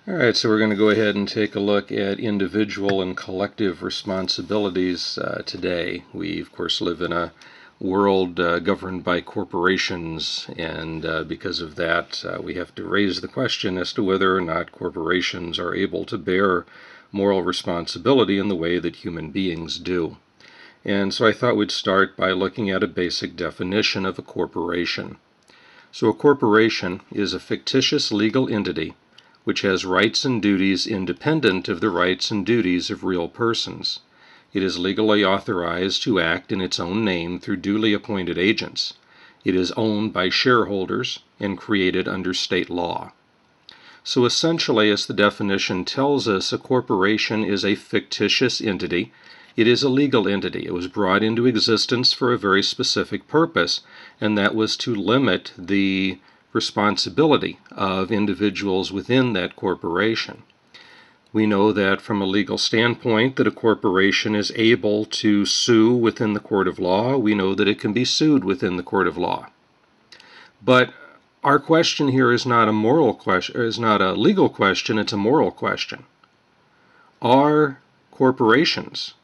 All right, so we're going to go ahead and take a look at individual and collective responsibilities today. We, of course, live in a world governed by corporations, and because of that, we have to raise the question as to whether or not corporations are able to bear moral responsibility in the way that human beings do. And so I thought we'd start by looking at a basic definition of a corporation. So a corporation is a fictitious legal entity which has rights and duties independent of the rights and duties of real persons. It is legally authorized to act in its own name through duly appointed agents. It is owned by shareholders and created under state law. So essentially, as the definition tells us, a corporation is a fictitious entity. It is a legal entity. It was brought into existence for a very specific purpose, and that was to limit the responsibility of individuals within that corporation. We know that from a legal standpoint that a corporation is able to sue within the court of law. We know that it can be sued within the court of law. But our question here is not a moral question, is not a legal question, it's a moral question. Are corporations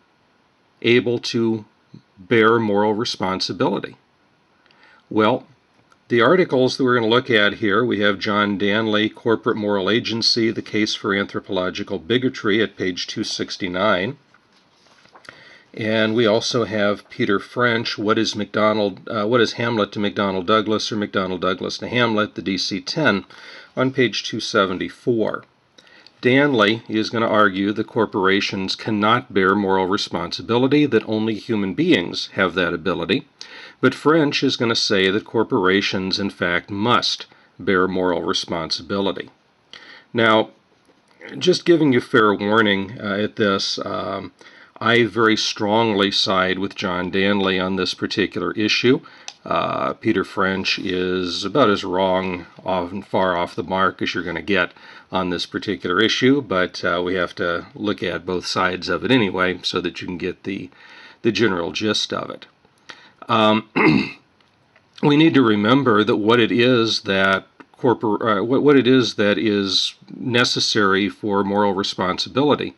able to bear moral responsibility? Well, the articles that we're going to look at here, we have John Danley, Corporate Moral Agency, The Case for Anthropological Bigotry at page 269. And we also have Peter French, What is Hamlet to McDonnell Douglas, or McDonnell Douglas to Hamlet, the DC-10, on page 274. Danley is going to argue that corporations cannot bear moral responsibility, that only human beings have that ability. But French is going to say that corporations, in fact, must bear moral responsibility. Now, just giving you fair warning at this, I very strongly side with John Danley on this particular issue. Peter French is about as wrong and far off the mark as you're going to get on this particular issue, but we have to look at both sides of it anyway so that you can get the general gist of it. We need to remember that what it is that is necessary for moral responsibility.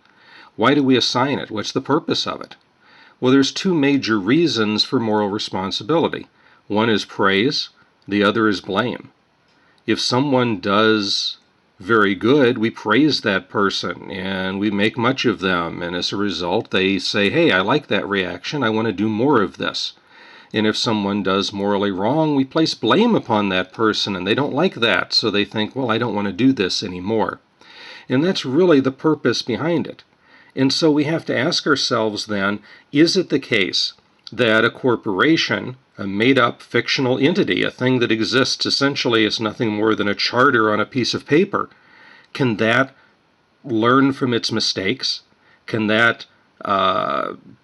Why do we assign it? What's the purpose of it? Well, there's two major reasons for moral responsibility. One is praise, the other is blame. If someone does very good, we praise that person and we make much of them, and as a result they say, hey, I like that reaction, I want to do more of this. And if someone does morally wrong, we place blame upon that person, and they don't like that, so they think, well, I don't want to do this anymore. And that's really the purpose behind it. And so we have to ask ourselves then, is it the case that a corporation, a made-up fictional entity, a thing that exists essentially as nothing more than a charter on a piece of paper, can that learn from its mistakes? Can that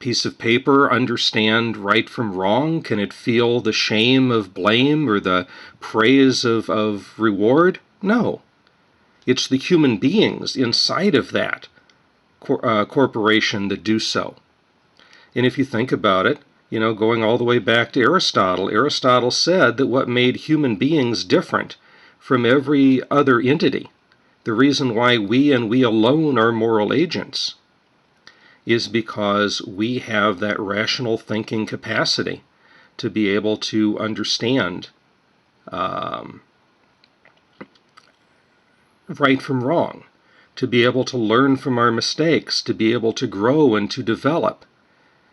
piece of paper understand right from wrong? Can it feel the shame of blame or the praise of reward? No. It's the human beings inside of that corporation that do so. And if you think about it, going all the way back to Aristotle said that what made human beings different from every other entity, the reason why we and we alone are moral agents, is because we have that rational thinking capacity to be able to understand right from wrong, to be able to learn from our mistakes, to be able to grow and to develop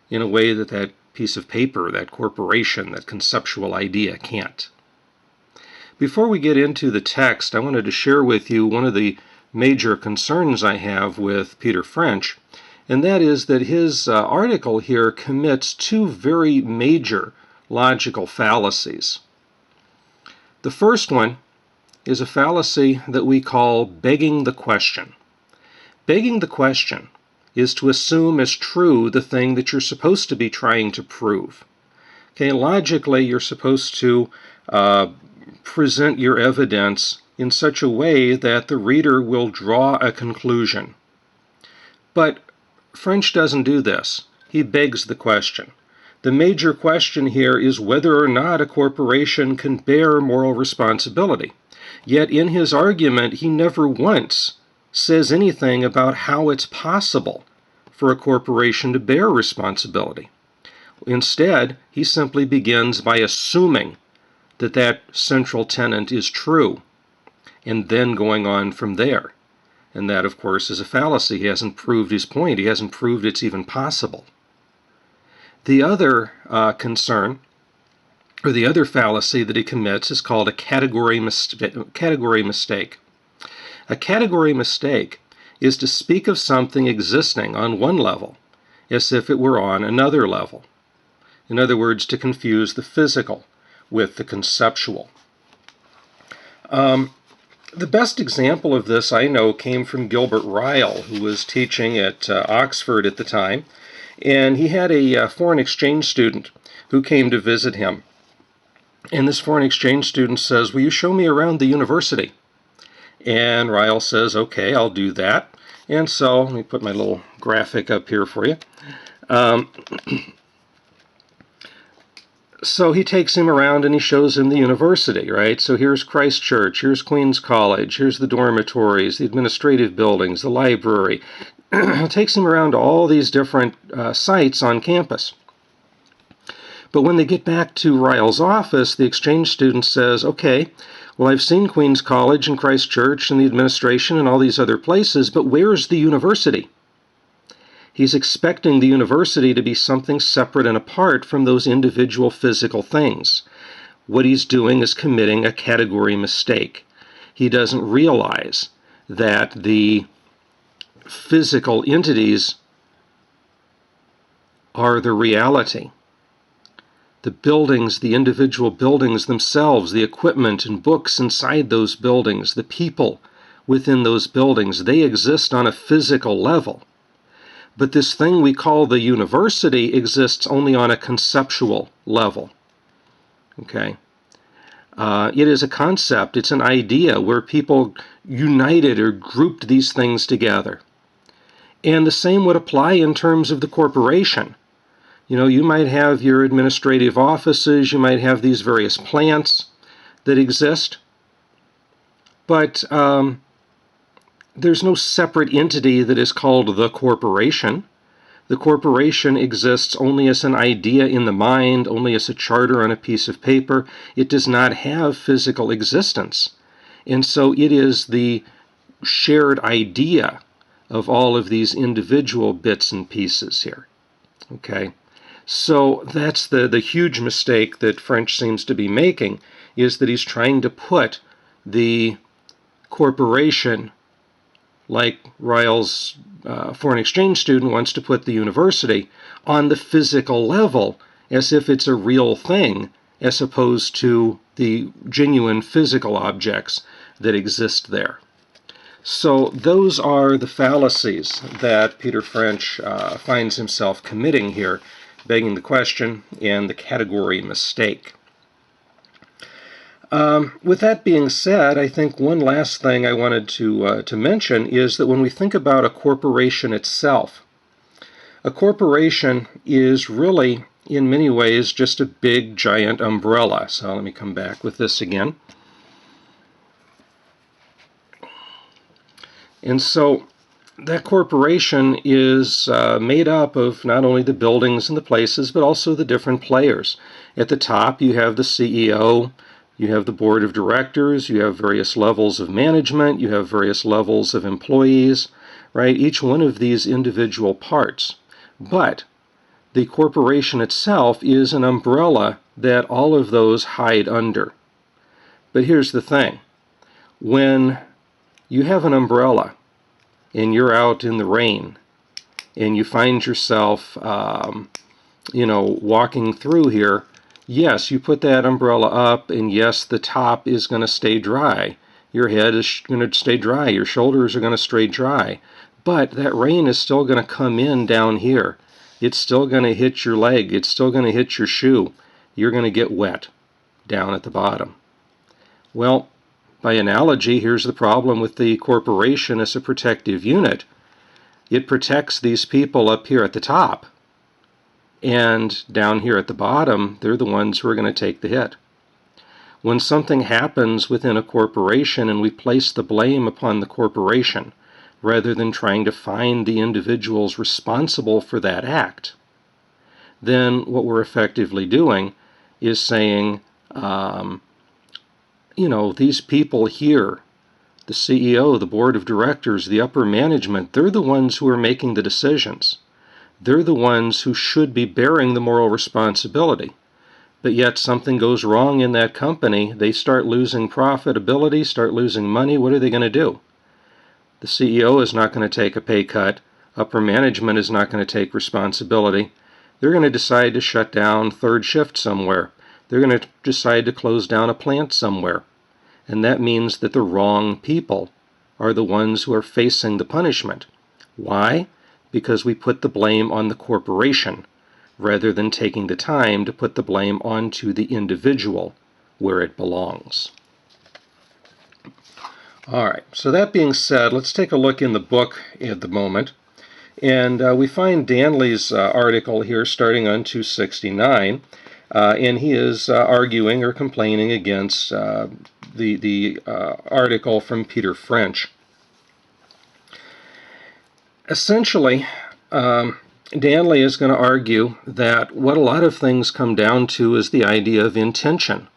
in a way that that piece of paper, that corporation, that conceptual idea can't. Before we get into the text, I wanted to share with you one of the major concerns I have with Peter French, and that is that his article here commits two very major logical fallacies. The first one is a fallacy that we call begging the question. Begging the question is to assume as true the thing that you're supposed to be trying to prove. Okay, logically, you're supposed to present your evidence in such a way that the reader will draw a conclusion. But French doesn't do this. He begs the question. The major question here is whether or not a corporation can bear moral responsibility. Yet in his argument, he never once says anything about how it's possible for a corporation to bear responsibility. Instead, he simply begins by assuming that that central tenet is true, and then going on from there. And that, of course, is a fallacy. He hasn't proved his point. He hasn't proved it's even possible. The other concern, or the other fallacy that he commits, is called a category mistake. A category mistake is to speak of something existing on one level as if it were on another level. In other words, to confuse the physical with the conceptual. The best example of this I know came from Gilbert Ryle, who was teaching at Oxford at the time, and he had a foreign exchange student who came to visit him. And this foreign exchange student says, "Will you show me around the university?" And Ryle says, "Okay, I'll do that." And so, let me put my little graphic up here for you. So he takes him around and he shows him the university, right? So here's Christ Church, here's Queens College, here's the dormitories, the administrative buildings, the library. Takes him around to all these different sites on campus. But when they get back to Ryle's office, the exchange student says, "Okay, well, I've seen Queens College and Christ Church and the administration and all these other places, but where's the university?" He's expecting the university to be something separate and apart from those individual physical things. What he's doing is committing a category mistake. He doesn't realize that the physical entities are the reality. The buildings, the individual buildings themselves, the equipment and books inside those buildings, the people within those buildings, they exist on a physical level. But this thing we call the university exists only on a conceptual level. Okay? It is a concept, it's an idea where people united or grouped these things together. And the same would apply in terms of the corporation. You know, you might have your administrative offices, you might have these various plants that exist, but there's no separate entity that is called the corporation. The corporation exists only as an idea in the mind, only as a charter on a piece of paper. It does not have physical existence. And so it is the shared idea of all of these individual bits and pieces here. Okay? So that's the huge mistake that French seems to be making, is that he's trying to put the corporation, like Ryle's foreign exchange student wants to put the university, on the physical level as if it's a real thing, as opposed to the genuine physical objects that exist there. So those are the fallacies that Peter French finds himself committing here, begging the question and the category mistake. With that being said, I think one last thing I wanted to mention is that when we think about a corporation itself, a corporation is really, in many ways, just a big, giant umbrella. So let me come back with this again. And so that corporation is made up of not only the buildings and the places, but also the different players. At the top, you have the CEO, you have the board of directors, you have various levels of management, you have various levels of employees, right? Each one of these individual parts. But the corporation itself is an umbrella that all of those hide under. But here's the thing. When you have an umbrella and you're out in the rain and you find yourself, walking through here, yes, you put that umbrella up, and yes, the top is going to stay dry. Your head is going to stay dry. Your shoulders are going to stay dry. But that rain is still going to come in down here. It's still going to hit your leg. It's still going to hit your shoe. You're going to get wet down at the bottom. Well, by analogy, here's the problem with the corporation as a protective unit. It protects these people up here at the top. And down here at the bottom, they're the ones who are going to take the hit. When something happens within a corporation and we place the blame upon the corporation, rather than trying to find the individuals responsible for that act, then what we're effectively doing is saying, these people here, the CEO, the board of directors, the upper management, they're the ones who are making the decisions. They're the ones who should be bearing the moral responsibility. But yet something goes wrong in that company, they start losing profitability, start losing money. What are they going to do? The CEO is not going to take a pay cut. Upper management is not going to take responsibility. They're going to decide to shut down third shift somewhere. They're going to decide to close down a plant somewhere. And that means that the wrong people are the ones who are facing the punishment. Why? Because we put the blame on the corporation, rather than taking the time to put the blame onto the individual where it belongs. All right, so that being said, let's take a look in the book at the moment. And we find Danley's article here starting on 269, and he is arguing or complaining against the article from Peter French. Essentially, Danley is going to argue that what a lot of things come down to is the idea of intention.